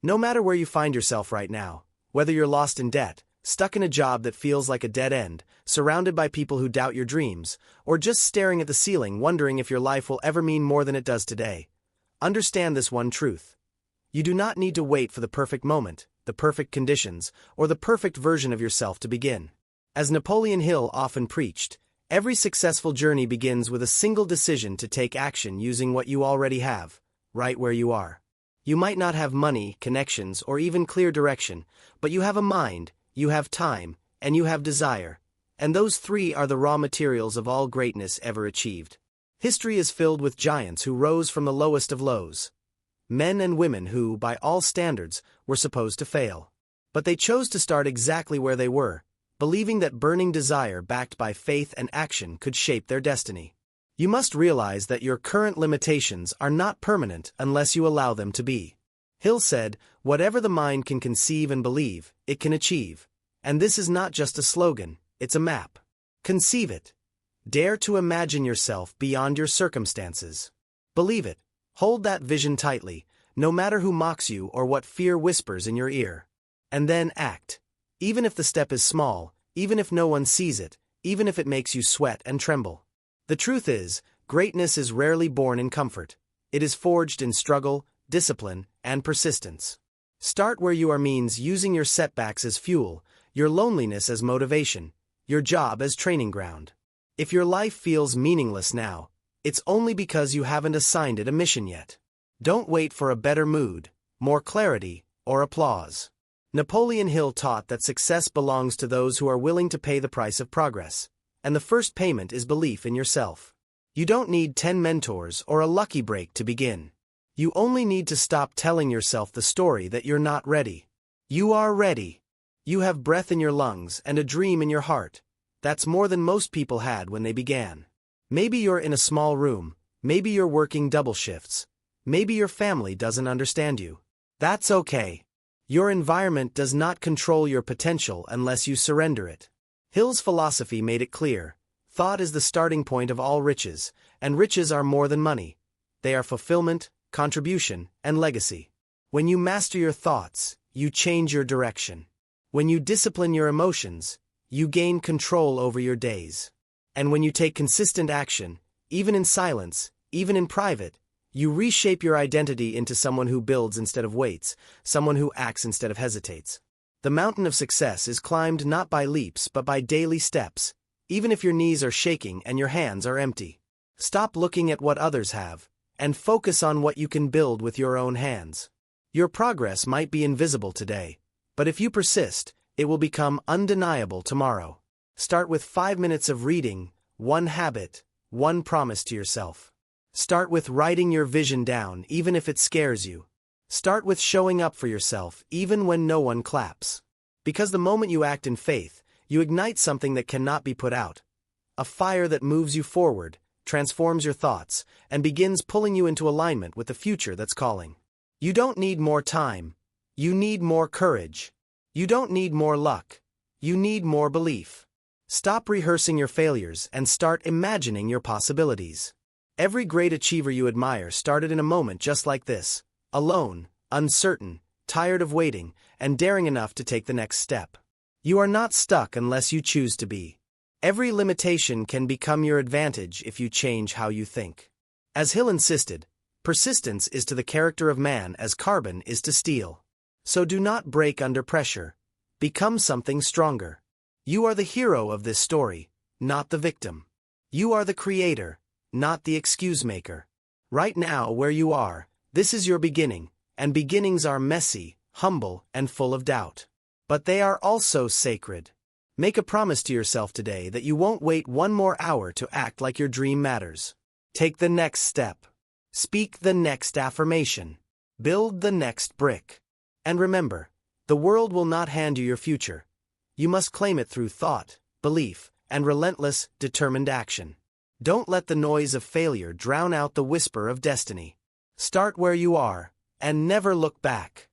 No matter where you find yourself right now, whether you're lost in debt, stuck in a job that feels like a dead end, surrounded by people who doubt your dreams, or just staring at the ceiling wondering if your life will ever mean more than it does today, understand this one truth. You do not need to wait for the perfect moment, the perfect conditions, or the perfect version of yourself to begin. As Napoleon Hill often preached, every successful journey begins with a single decision to take action using what you already have, right where you are. You might not have money, connections, or even clear direction, but you have a mind, you have time, and you have desire. And those three are the raw materials of all greatness ever achieved. History is filled with giants who rose from the lowest of lows. Men and women who, by all standards, were supposed to fail. But they chose to start exactly where they were, believing that burning desire backed by faith and action could shape their destiny. You must realize that your current limitations are not permanent unless you allow them to be. Hill said, "Whatever the mind can conceive and believe, it can achieve." And this is not just a slogan, it's a map. Conceive it. Dare to imagine yourself beyond your circumstances. Believe it. Hold that vision tightly, no matter who mocks you or what fear whispers in your ear. And then act. Even if the step is small, even if no one sees it, even if it makes you sweat and tremble. The truth is, greatness is rarely born in comfort. It is forged in struggle, discipline, and persistence. Start where you are means using your setbacks as fuel, your loneliness as motivation, your job as training ground. If your life feels meaningless now, it's only because you haven't assigned it a mission yet. Don't wait for a better mood, more clarity, or applause. Napoleon Hill taught that success belongs to those who are willing to pay the price of progress. And the first payment is belief in yourself. You don't need 10 mentors or a lucky break to begin. You only need to stop telling yourself the story that you're not ready. You are ready. You have breath in your lungs and a dream in your heart. That's more than most people had when they began. Maybe you're in a small room, maybe you're working double shifts, maybe your family doesn't understand you. That's okay. Your environment does not control your potential unless you surrender it. Hill's philosophy made it clear, thought is the starting point of all riches, and riches are more than money. They are fulfillment, contribution, and legacy. When you master your thoughts, you change your direction. When you discipline your emotions, you gain control over your days. And when you take consistent action, even in silence, even in private, you reshape your identity into someone who builds instead of waits, someone who acts instead of hesitates. The mountain of success is climbed not by leaps but by daily steps, even if your knees are shaking and your hands are empty. Stop looking at what others have, and focus on what you can build with your own hands. Your progress might be invisible today, but if you persist, it will become undeniable tomorrow. Start with 5 minutes of reading, one habit, one promise to yourself. Start with writing your vision down even if it scares you. Start with showing up for yourself even when no one claps. Because the moment you act in faith, you ignite something that cannot be put out. A fire that moves you forward, transforms your thoughts, and begins pulling you into alignment with the future that's calling. You don't need more time. You need more courage. You don't need more luck. You need more belief. Stop rehearsing your failures and start imagining your possibilities. Every great achiever you admire started in a moment just like this. Alone, uncertain, tired of waiting, and daring enough to take the next step. You are not stuck unless you choose to be. Every limitation can become your advantage if you change how you think. As Hill insisted, persistence is to the character of man as carbon is to steel. So do not break under pressure. Become something stronger. You are the hero of this story, not the victim. You are the creator, not the excuse maker. Right now, where you are, this is your beginning, and beginnings are messy, humble, and full of doubt. But they are also sacred. Make a promise to yourself today that you won't wait one more hour to act like your dream matters. Take the next step. Speak the next affirmation. Build the next brick. And remember, the world will not hand you your future. You must claim it through thought, belief, and relentless, determined action. Don't let the noise of failure drown out the whisper of destiny. Start where you are, and never look back.